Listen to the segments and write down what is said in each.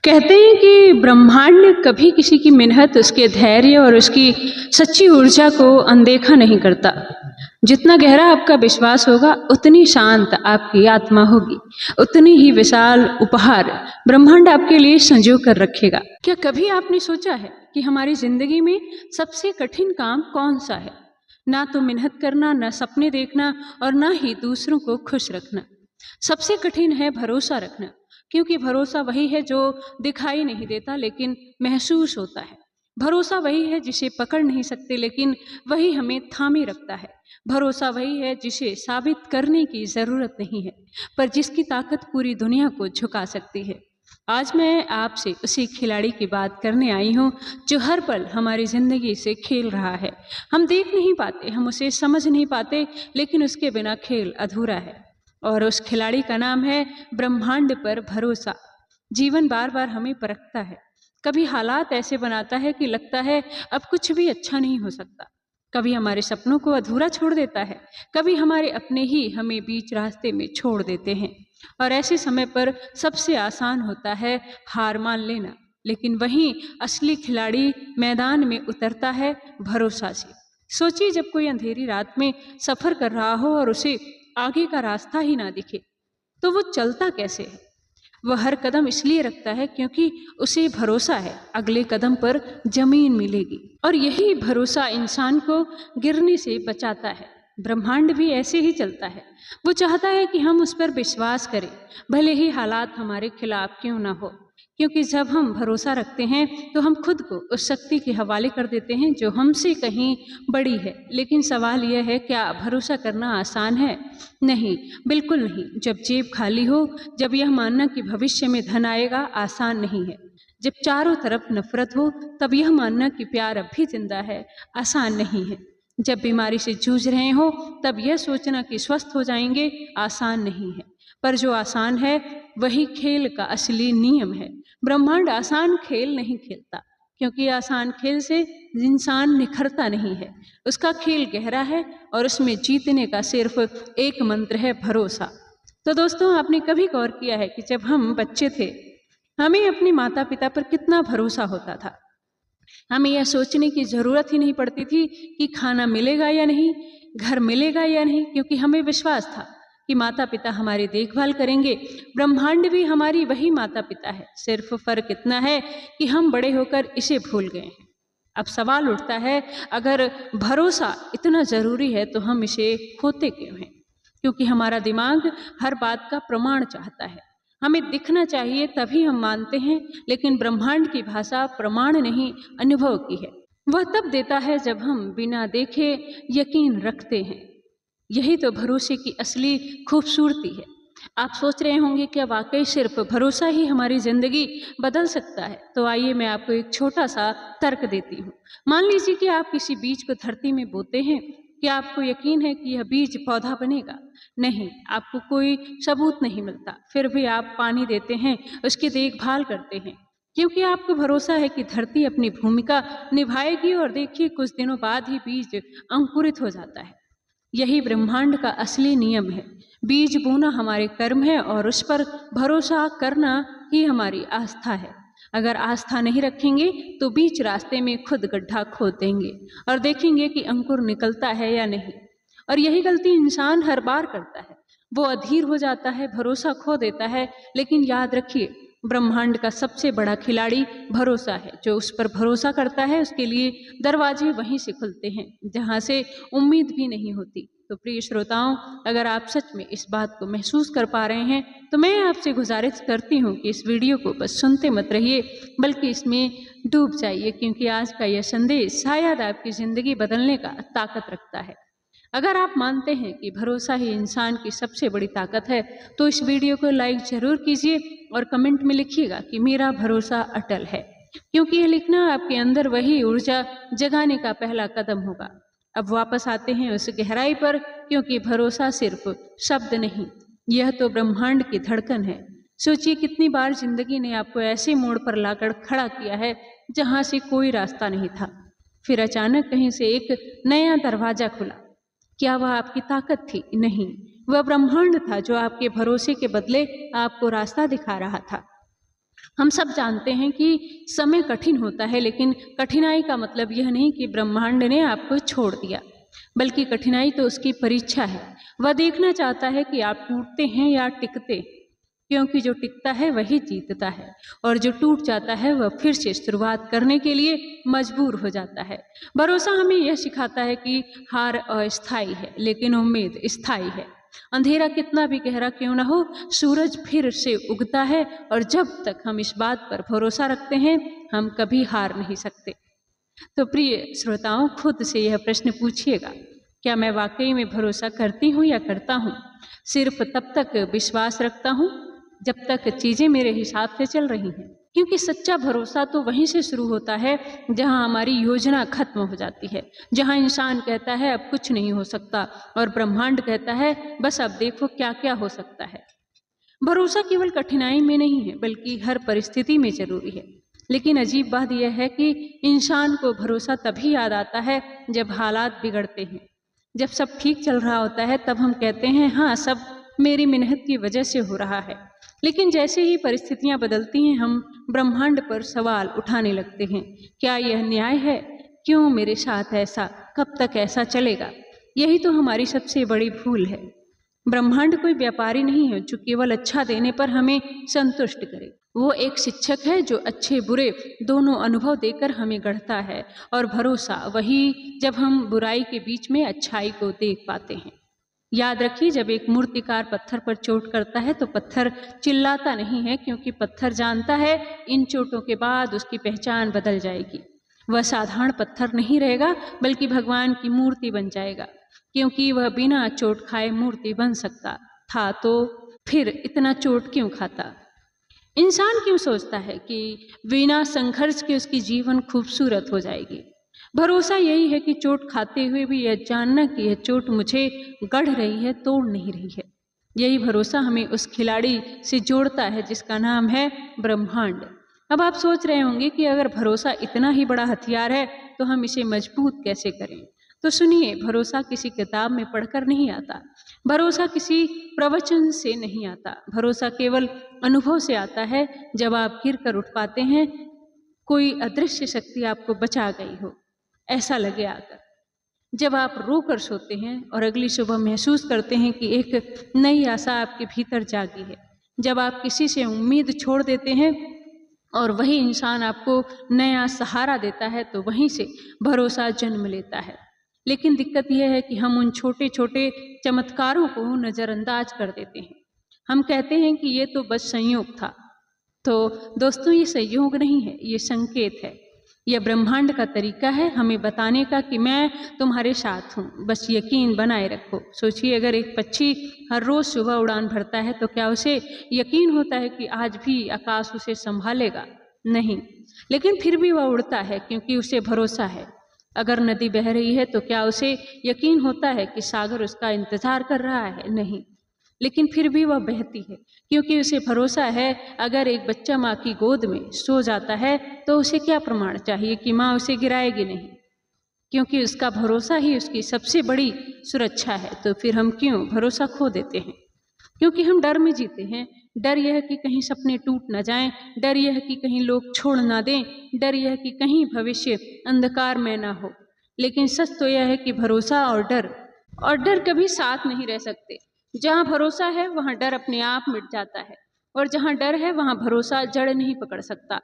कहते हैं कि ब्रह्मांड कभी किसी की मेहनत, उसके धैर्य और उसकी सच्ची ऊर्जा को अनदेखा नहीं करता। जितना गहरा आपका विश्वास होगा, उतनी शांत आपकी आत्मा होगी, उतनी ही विशाल उपहार ब्रह्मांड आपके लिए संजो कर रखेगा। क्या कभी आपने सोचा है कि हमारी जिंदगी में सबसे कठिन काम कौन सा है? ना तो मेहनत करना, ना सपने देखना और ना ही दूसरों को खुश रखना। सबसे कठिन है भरोसा रखना, क्योंकि भरोसा वही है जो दिखाई नहीं देता लेकिन महसूस होता है। भरोसा वही है जिसे पकड़ नहीं सकते लेकिन वही हमें थामे रखता है। भरोसा वही है जिसे साबित करने की ज़रूरत नहीं है, पर जिसकी ताकत पूरी दुनिया को झुका सकती है। आज मैं आपसे उसी खिलाड़ी की बात करने आई हूँ जो हर पल हमारी ज़िंदगी से खेल रहा है। हम देख नहीं पाते, हम उसे समझ नहीं पाते, लेकिन उसके बिना खेल अधूरा है। और उस खिलाड़ी का नाम है ब्रह्मांड पर भरोसा। जीवन बार बार हमें परखता है। कभी हालात ऐसे बनाता है कि लगता है अब कुछ भी अच्छा नहीं हो सकता। कभी हमारे सपनों को अधूरा छोड़ देता है, कभी हमारे अपने ही हमें बीच रास्ते में छोड़ देते हैं। और ऐसे समय पर सबसे आसान होता है हार मान लेना, लेकिन वहीं असली खिलाड़ी मैदान में उतरता है भरोसा से। सोचिए, जब कोई अंधेरी रात में सफर कर रहा हो और उसे आगे का रास्ता ही ना दिखे, तो वो चलता कैसे है? वह हर कदम इसलिए रखता है क्योंकि उसे भरोसा है अगले कदम पर जमीन मिलेगी। और यही भरोसा इंसान को गिरने से बचाता है। ब्रह्मांड भी ऐसे ही चलता है। वो चाहता है कि हम उस पर विश्वास करें, भले ही हालात हमारे खिलाफ क्यों ना हो। क्योंकि जब हम भरोसा रखते हैं तो हम खुद को उस शक्ति के हवाले कर देते हैं जो हमसे कहीं बड़ी है। लेकिन सवाल यह है, क्या भरोसा करना आसान है? नहीं, बिल्कुल नहीं। जब जेब खाली हो, जब यह मानना कि भविष्य में धन आएगा आसान नहीं है। जब चारों तरफ नफरत हो, तब यह मानना कि प्यार अब भी जिंदा है आसान नहीं है। जब बीमारी से जूझ रहे हो, तब यह सोचना कि स्वस्थ हो जाएंगे आसान नहीं है। पर जो आसान है वही खेल का असली नियम है। ब्रह्मांड आसान खेल नहीं खेलता, क्योंकि आसान खेल से इंसान निखरता नहीं है। उसका खेल गहरा है और उसमें जीतने का सिर्फ एक मंत्र है, भरोसा। तो दोस्तों, आपने कभी गौर किया है कि जब हम बच्चे थे, हमें अपने माता पिता पर कितना भरोसा होता था? हमें यह सोचने की ज़रूरत ही नहीं पड़ती थी कि खाना मिलेगा या नहीं, घर मिलेगा या नहीं, क्योंकि हमें विश्वास था कि माता पिता हमारी देखभाल करेंगे। ब्रह्मांड भी हमारी वही माता पिता है, सिर्फ फ़र्क इतना है कि हम बड़े होकर इसे भूल गए हैं। अब सवाल उठता है, अगर भरोसा इतना ज़रूरी है तो हम इसे खोते क्यों हैं? क्योंकि हमारा दिमाग हर बात का प्रमाण चाहता है। हमें दिखना चाहिए तभी हम मानते हैं, लेकिन ब्रह्मांड की भाषा प्रमाण नहीं, अनुभव की है। वह तब देता है जब हम बिना देखे यकीन रखते हैं। यही तो भरोसे की असली खूबसूरती है। आप सोच रहे होंगे, क्या वाकई सिर्फ भरोसा ही हमारी ज़िंदगी बदल सकता है? तो आइए मैं आपको एक छोटा सा तर्क देती हूँ। मान लीजिए कि आप किसी बीज को धरती में बोते हैं। क्या आपको यकीन है कि यह बीज पौधा बनेगा? नहीं, आपको कोई सबूत नहीं मिलता। फिर भी आप पानी देते हैं, उसकी देखभाल करते हैं, क्योंकि आपको भरोसा है कि धरती अपनी भूमिका निभाएगी। और देखिए, कुछ दिनों बाद ही बीज अंकुरित हो जाता है। यही ब्रह्मांड का असली नियम है। बीज बोना हमारे कर्म है और उस पर भरोसा करना ही हमारी आस्था है। अगर आस्था नहीं रखेंगे तो बीच रास्ते में खुद गड्ढा खोद देंगे और देखेंगे कि अंकुर निकलता है या नहीं। और यही गलती इंसान हर बार करता है। वो अधीर हो जाता है, भरोसा खो देता है। लेकिन याद रखिए, ब्रह्मांड का सबसे बड़ा खिलाड़ी भरोसा है। जो उस पर भरोसा करता है, उसके लिए दरवाजे वहीं से खुलते हैं जहाँ से उम्मीद भी नहीं होती। तो प्रिय श्रोताओं, अगर आप सच में इस बात को महसूस कर पा रहे हैं, तो मैं आपसे गुजारिश करती हूँ कि इस वीडियो को बस सुनते मत रहिए, बल्कि इसमें डूब जाइए, क्योंकि आज का यह संदेश शायद आपकी ज़िंदगी बदलने का ताकत रखता है। अगर आप मानते हैं कि भरोसा ही इंसान की सबसे बड़ी ताकत है, तो इस वीडियो को लाइक जरूर कीजिए और कमेंट में लिखिएगा कि मेरा भरोसा अटल है, क्योंकि यह लिखना आपके अंदर वही ऊर्जा जगाने का पहला कदम होगा। अब वापस आते हैं उस गहराई पर, क्योंकि भरोसा सिर्फ शब्द नहीं, यह तो ब्रह्मांड की धड़कन है। सोचिए, कितनी बार जिंदगी ने आपको ऐसे मोड़ पर लाकर खड़ा किया है जहां से कोई रास्ता नहीं था, फिर अचानक कहीं से एक नया दरवाजा खुला। क्या वह आपकी ताकत थी? नहीं, वह ब्रह्मांड था जो आपके भरोसे के बदले आपको रास्ता दिखा रहा था। हम सब जानते हैं कि समय कठिन होता है, लेकिन कठिनाई का मतलब यह नहीं कि ब्रह्मांड ने आपको छोड़ दिया, बल्कि कठिनाई तो उसकी परीक्षा है। वह देखना चाहता है कि आप टूटते हैं या टिकते, क्योंकि जो टिकता है वही जीतता है और जो टूट जाता है वह फिर से शुरुआत करने के लिए मजबूर हो जाता है। भरोसा हमें यह सिखाता है कि हार अस्थायी है, लेकिन उम्मीद स्थायी है। अंधेरा कितना भी गहरा क्यों न हो, सूरज फिर से उगता है, और जब तक हम इस बात पर भरोसा रखते हैं, हम कभी हार नहीं सकते। तो प्रिय श्रोताओं, खुद से यह प्रश्न पूछिएगा, क्या मैं वाकई में भरोसा करती हूँ या करता हूँ? सिर्फ तब तक विश्वास रखता हूँ जब तक चीज़ें मेरे हिसाब से चल रही हैं, क्योंकि सच्चा भरोसा तो वहीं से शुरू होता है जहां हमारी योजना खत्म हो जाती है, जहां इंसान कहता है अब कुछ नहीं हो सकता और ब्रह्मांड कहता है बस अब देखो क्या क्या हो सकता है। भरोसा केवल कठिनाई में नहीं है, बल्कि हर परिस्थिति में जरूरी है। लेकिन अजीब बात यह है कि इंसान को भरोसा तभी याद आता है जब हालात बिगड़ते हैं। जब सब ठीक चल रहा होता है तब हम कहते हैं हाँ, सब मेरी मेहनत की वजह से हो रहा है। लेकिन जैसे ही परिस्थितियां बदलती हैं, हम ब्रह्मांड पर सवाल उठाने लगते हैं, क्या यह न्याय है? क्यों मेरे साथ ऐसा? कब तक ऐसा चलेगा? यही तो हमारी सबसे बड़ी भूल है। ब्रह्मांड कोई व्यापारी नहीं है जो केवल अच्छा देने पर हमें संतुष्ट करे। वो एक शिक्षक है जो अच्छे बुरे दोनों अनुभव देकर हमें गढ़ता है, और भरोसा वही जब हम बुराई के बीच में अच्छाई को देख पाते हैं। याद रखिए, जब एक मूर्तिकार पत्थर पर चोट करता है तो पत्थर चिल्लाता नहीं है, क्योंकि पत्थर जानता है इन चोटों के बाद उसकी पहचान बदल जाएगी। वह साधारण पत्थर नहीं रहेगा, बल्कि भगवान की मूर्ति बन जाएगा, क्योंकि वह बिना चोट खाए मूर्ति बन सकता था, तो फिर इतना चोट क्यों खाता? इंसान क्यों सोचता है कि बिना संघर्ष के उसकी जीवन खूबसूरत हो जाएगी? भरोसा यही है कि चोट खाते हुए भी यह जानना कि यह चोट मुझे गढ़ रही है, तोड़ नहीं रही है। यही भरोसा हमें उस खिलाड़ी से जोड़ता है जिसका नाम है ब्रह्मांड। अब आप सोच रहे होंगे कि अगर भरोसा इतना ही बड़ा हथियार है तो हम इसे मजबूत कैसे करें? तो सुनिए, भरोसा किसी किताब में पढ़कर नहीं आता, भरोसा किसी प्रवचन से नहीं आता, भरोसा केवल अनुभव से आता है। जब आप गिर कर उठ पाते हैं, कोई अदृश्य शक्ति आपको बचा गई हो, ऐसा लगे आकर। जब आप रो कर सोते हैं और अगली सुबह महसूस करते हैं कि एक नई आशा आपके भीतर जागी है। जब आप किसी से उम्मीद छोड़ देते हैं और वही इंसान आपको नया सहारा देता है, तो वहीं से भरोसा जन्म लेता है। लेकिन दिक्कत यह है कि हम उन छोटे छोटे चमत्कारों को नज़रअंदाज कर देते हैं। हम कहते हैं कि ये तो बस संयोग था। तो दोस्तों, ये संयोग नहीं है, ये संकेत है। यह ब्रह्मांड का तरीका है हमें बताने का कि मैं तुम्हारे साथ हूँ, बस यकीन बनाए रखो। सोचिए, अगर एक पक्षी हर रोज सुबह उड़ान भरता है तो क्या उसे यकीन होता है कि आज भी आकाश उसे संभालेगा? नहीं, लेकिन फिर भी वह उड़ता है क्योंकि उसे भरोसा है। अगर नदी बह रही है तो क्या उसे यकीन होता है कि सागर उसका इंतजार कर रहा है? नहीं, लेकिन फिर भी वह बहती है क्योंकि उसे भरोसा है। अगर एक बच्चा माँ की गोद में सो जाता है तो उसे क्या प्रमाण चाहिए कि माँ उसे गिराएगी नहीं, क्योंकि उसका भरोसा ही उसकी सबसे बड़ी सुरक्षा है। तो फिर हम क्यों भरोसा खो देते हैं? क्योंकि हम डर में जीते हैं। डर यह कि कहीं सपने टूट ना जाएं, डर यह कि कहीं लोग छोड़ ना दें, डर यह कि कहीं भविष्य अंधकार में ना हो। लेकिन सच तो यह है कि भरोसा और डर कभी साथ नहीं रह सकते। जहाँ भरोसा है वहाँ डर अपने आप मिट जाता है, और जहाँ डर है वहाँ भरोसा जड़ नहीं पकड़ सकता।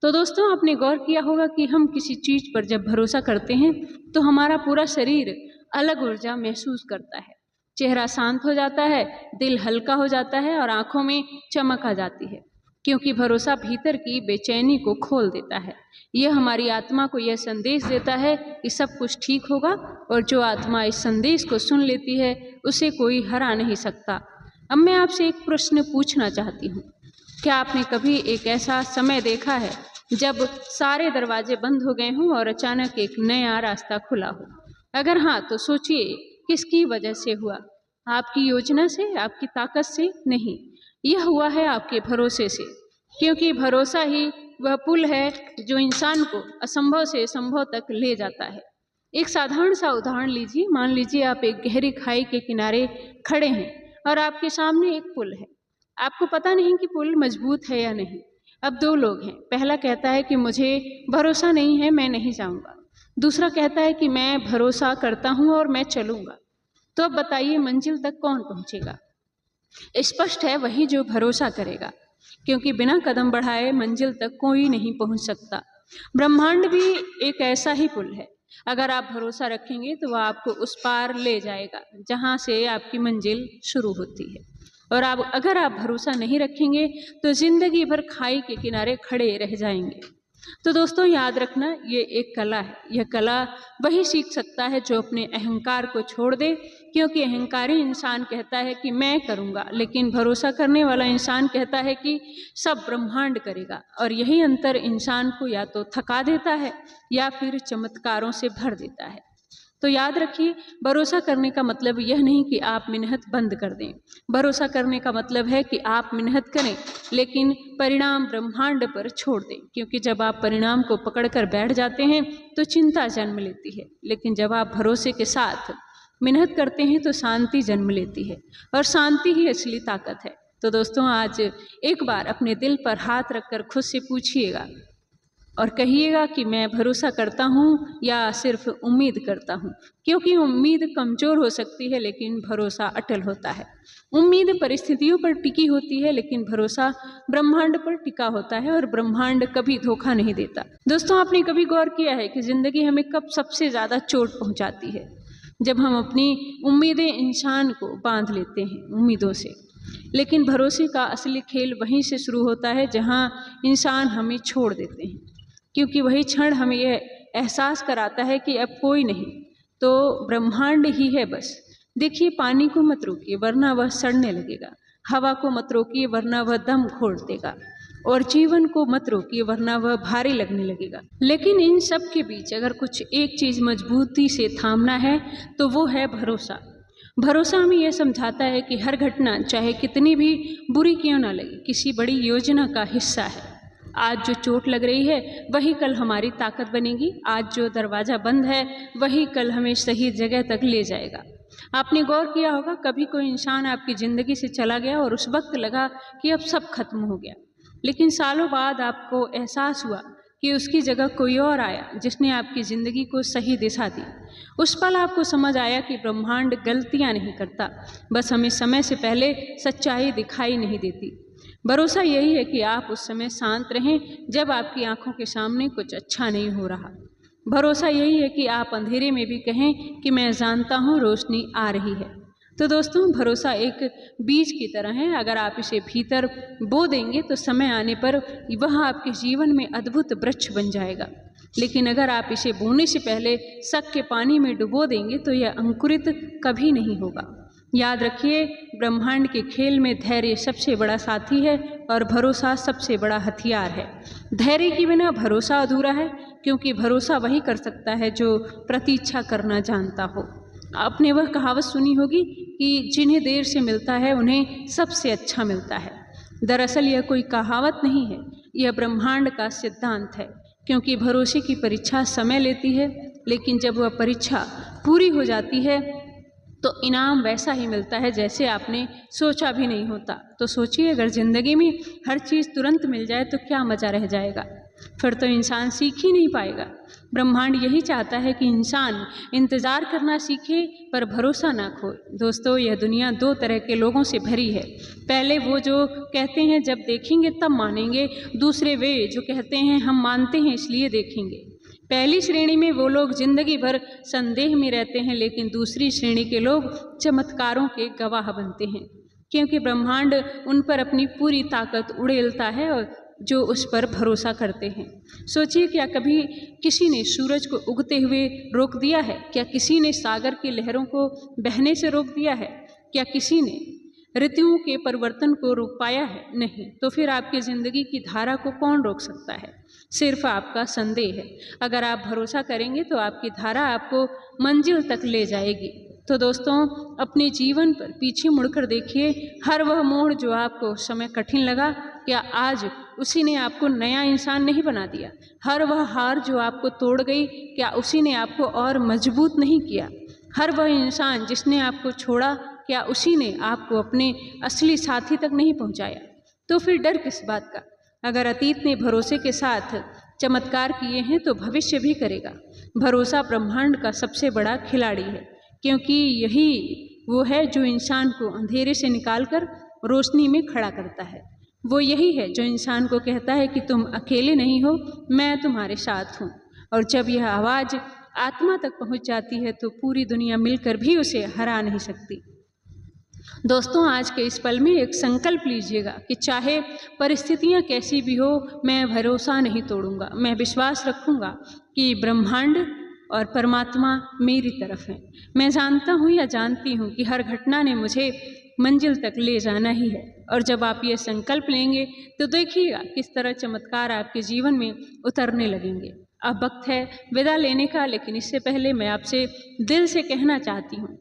तो दोस्तों, आपने गौर किया होगा कि हम किसी चीज पर जब भरोसा करते हैं तो हमारा पूरा शरीर अलग ऊर्जा महसूस करता है। चेहरा शांत हो जाता है, दिल हल्का हो जाता है और आंखों में चमक आ जाती है, क्योंकि भरोसा भीतर की बेचैनी को खोल देता है। यह हमारी आत्मा को यह संदेश देता है कि सब कुछ ठीक होगा, और जो आत्मा इस संदेश को सुन लेती है उसे कोई हरा नहीं सकता। अब मैं आपसे एक प्रश्न पूछना चाहती हूँ, क्या आपने कभी एक ऐसा समय देखा है जब सारे दरवाजे बंद हो गए हों और अचानक एक नया रास्ता खुला हो? अगर हाँ, तो सोचिए किसकी वजह से हुआ? आपकी योजना से, आपकी ताकत से नहीं, यह हुआ है आपके भरोसे से। क्योंकि भरोसा ही वह पुल है जो इंसान को असंभव से संभव तक ले जाता है। एक साधारण सा उदाहरण लीजिए। मान लीजिए आप एक गहरी खाई के किनारे खड़े हैं और आपके सामने एक पुल है। आपको पता नहीं कि पुल मजबूत है या नहीं। अब दो लोग हैं, पहला कहता है कि मुझे भरोसा नहीं है, मैं नहीं जाऊंगा। दूसरा कहता है कि मैं भरोसा करता हूं और मैं चलूंगा। तो अब बताइए मंजिल तक कौन पहुंचेगा? स्पष्ट है वही जो भरोसा करेगा, क्योंकि बिना कदम बढ़ाए मंजिल तक कोई नहीं पहुंच सकता। ब्रह्मांड भी एक ऐसा ही पुल है, अगर आप भरोसा रखेंगे तो वह आपको उस पार ले जाएगा जहां से आपकी मंजिल शुरू होती है। और आप अगर आप भरोसा नहीं रखेंगे तो जिंदगी भर खाई के किनारे खड़े रह जाएंगे। तो दोस्तों याद रखना, ये एक कला है। यह कला वही सीख सकता है जो अपने अहंकार को छोड़ दे, क्योंकि अहंकारी इंसान कहता है कि मैं करूँगा, लेकिन भरोसा करने वाला इंसान कहता है कि सब ब्रह्मांड करेगा। और यही अंतर इंसान को या तो थका देता है या फिर चमत्कारों से भर देता है। तो याद रखिए, भरोसा करने का मतलब यह नहीं कि आप मेहनत बंद कर दें। भरोसा करने का मतलब है कि आप मेहनत करें लेकिन परिणाम ब्रह्मांड पर छोड़ दें, क्योंकि जब आप परिणाम को पकड़कर बैठ जाते हैं तो चिंता जन्म लेती है, लेकिन जब आप भरोसे के साथ मेहनत करते हैं तो शांति जन्म लेती है, और शांति ही असली ताकत है। तो दोस्तों आज एक बार अपने दिल पर हाथ रखकर खुद से पूछिएगा और कहिएगा कि मैं भरोसा करता हूँ या सिर्फ उम्मीद करता हूँ, क्योंकि उम्मीद कमज़ोर हो सकती है लेकिन भरोसा अटल होता है। उम्मीद परिस्थितियों पर टिकी होती है लेकिन भरोसा ब्रह्मांड पर टिका होता है, और ब्रह्मांड कभी धोखा नहीं देता। दोस्तों आपने कभी गौर किया है कि ज़िंदगी हमें कब सबसे ज़्यादा चोट पहुँचाती है? जब हम अपनी उम्मीदें इंसान को बांध लेते हैं उम्मीदों से। लेकिन भरोसे का असली खेल वहीं से शुरू होता है जहाँ इंसान हमें छोड़ देते हैं, क्योंकि वही क्षण हमें यह एहसास कराता है कि अब कोई नहीं, तो ब्रह्मांड ही है बस। देखिए, पानी को मत रोकिए वरना वह सड़ने लगेगा, हवा को मत रोकिए वरना वह दम घोट देगा, और जीवन को मत रोकिए वरना वह भारी लगने लगेगा। लेकिन इन सब के बीच अगर कुछ एक चीज़ मजबूती से थामना है तो वो है भरोसा। भरोसा हमें यह समझाता है कि हर घटना चाहे कितनी भी बुरी क्यों ना लगे, किसी बड़ी योजना का हिस्सा है। आज जो चोट लग रही है वही कल हमारी ताकत बनेगी। आज जो दरवाज़ा बंद है वही कल हमें सही जगह तक ले जाएगा। आपने गौर किया होगा, कभी कोई इंसान आपकी ज़िंदगी से चला गया और उस वक्त लगा कि अब सब खत्म हो गया, लेकिन सालों बाद आपको एहसास हुआ कि उसकी जगह कोई और आया जिसने आपकी ज़िंदगी को सही दिशा दी। उस पल आपको समझ आया कि ब्रह्मांड गलतियाँ नहीं करता, बस हमें समय से पहले सच्चाई दिखाई नहीं देती। भरोसा यही है कि आप उस समय शांत रहें जब आपकी आंखों के सामने कुछ अच्छा नहीं हो रहा। भरोसा यही है कि आप अंधेरे में भी कहें कि मैं जानता हूँ रोशनी आ रही है। तो दोस्तों भरोसा एक बीज की तरह है, अगर आप इसे भीतर बो देंगे तो समय आने पर वह आपके जीवन में अद्भुत वृक्ष बन जाएगा। लेकिन अगर आप इसे बोने से पहले शक के पानी में डुबो देंगे तो यह अंकुरित कभी नहीं होगा। याद रखिए, ब्रह्मांड के खेल में धैर्य सबसे बड़ा साथी है और भरोसा सबसे बड़ा हथियार है। धैर्य के बिना भरोसा अधूरा है, क्योंकि भरोसा वही कर सकता है जो प्रतीक्षा करना जानता हो। आपने वह कहावत सुनी होगी कि जिन्हें देर से मिलता है उन्हें सबसे अच्छा मिलता है। दरअसल यह कोई कहावत नहीं है, यह ब्रह्मांड का सिद्धांत है, क्योंकि भरोसे की परीक्षा समय लेती है, लेकिन जब वह परीक्षा पूरी हो जाती है तो इनाम वैसा ही मिलता है जैसे आपने सोचा भी नहीं होता। तो सोचिए, अगर ज़िंदगी में हर चीज़ तुरंत मिल जाए तो क्या मज़ा रह जाएगा, फिर तो इंसान सीख ही नहीं पाएगा। ब्रह्मांड यही चाहता है कि इंसान इंतज़ार करना सीखे पर भरोसा ना खोए। दोस्तों यह दुनिया दो तरह के लोगों से भरी है। पहले वो जो कहते हैं जब देखेंगे तब मानेंगे, दूसरे वे जो कहते हैं हम मानते हैं इसलिए देखेंगे। पहली श्रेणी में वो लोग जिंदगी भर संदेह में रहते हैं, लेकिन दूसरी श्रेणी के लोग चमत्कारों के गवाह बनते हैं, क्योंकि ब्रह्मांड उन पर अपनी पूरी ताकत उड़ेलता है और जो उस पर भरोसा करते हैं। सोचिए, क्या कभी किसी ने सूरज को उगते हुए रोक दिया है? क्या किसी ने सागर की लहरों को बहने से रोक दिया है? क्या किसी ने ऋतुओं के परिवर्तन को रोक पाया है? नहीं। तो फिर आपकी ज़िंदगी की धारा को कौन रोक सकता है? सिर्फ आपका संदेह है। अगर आप भरोसा करेंगे तो आपकी धारा आपको मंजिल तक ले जाएगी। तो दोस्तों अपने जीवन पर पीछे मुड़कर देखिए, हर वह मोड़ जो आपको उस समय कठिन लगा, क्या आज उसी ने आपको नया इंसान नहीं बना दिया? हर वह हार जो आपको तोड़ गई, क्या उसी ने आपको और मजबूत नहीं किया? हर वह इंसान जिसने आपको छोड़ा, क्या उसी ने आपको अपने असली साथी तक नहीं पहुंचाया? तो फिर डर किस बात का? अगर अतीत ने भरोसे के साथ चमत्कार किए हैं तो भविष्य भी करेगा। भरोसा ब्रह्मांड का सबसे बड़ा खिलाड़ी है, क्योंकि यही वो है जो इंसान को अंधेरे से निकालकर रोशनी में खड़ा करता है। वो यही है जो इंसान को कहता है कि तुम अकेले नहीं हो, मैं तुम्हारे साथ हूँ। और जब यह आवाज़ आत्मा तक पहुँच जाती है तो पूरी दुनिया मिलकर भी उसे हरा नहीं सकती। दोस्तों, आज के इस पल में एक संकल्प लीजिएगा कि चाहे परिस्थितियाँ कैसी भी हो, मैं भरोसा नहीं तोड़ूंगा। मैं विश्वास रखूंगा कि ब्रह्मांड और परमात्मा मेरी तरफ है। मैं जानता हूँ या जानती हूँ कि हर घटना ने मुझे मंजिल तक ले जाना ही है। और जब आप ये संकल्प लेंगे तो देखिएगा किस तरह चमत्कार आपके जीवन में उतरने लगेंगे। अब वक्त है विदा लेने का, लेकिन इससे पहले मैं आपसे दिल से कहना चाहती हूँ,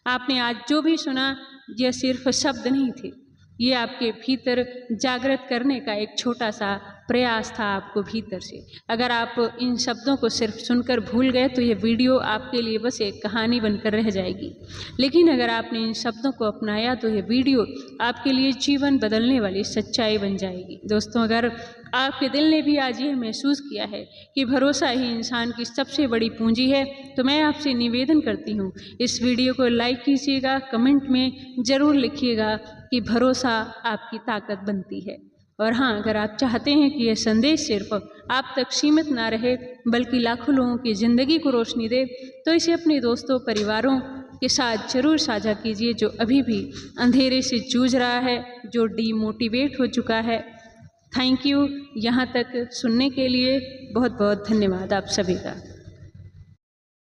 आपने आज जो भी सुना यह सिर्फ शब्द नहीं थे, ये आपके भीतर जागृत करने का एक छोटा सा प्रयास था आपको भीतर से। अगर आप इन शब्दों को सिर्फ सुनकर भूल गए तो ये वीडियो आपके लिए बस एक कहानी बनकर रह जाएगी, लेकिन अगर आपने इन शब्दों को अपनाया तो ये वीडियो आपके लिए जीवन बदलने वाली सच्चाई बन जाएगी। दोस्तों, अगर आपके दिल ने भी आज ये महसूस किया है कि भरोसा ही इंसान की सबसे बड़ी पूंजी है, तो मैं आपसे निवेदन करती हूँ, इस वीडियो को लाइक कीजिएगा, कमेंट में ज़रूर लिखिएगा कि भरोसा आपकी ताकत बनती है। और हाँ, अगर आप चाहते हैं कि यह संदेश सिर्फ आप तक सीमित ना रहे बल्कि लाखों लोगों की ज़िंदगी को रोशनी दे, तो इसे अपने दोस्तों परिवारों के साथ ज़रूर साझा कीजिए जो अभी भी अंधेरे से जूझ रहा है, जो डीमोटिवेट हो चुका है। थैंक यू, यहाँ तक सुनने के लिए बहुत बहुत धन्यवाद आप सभी का।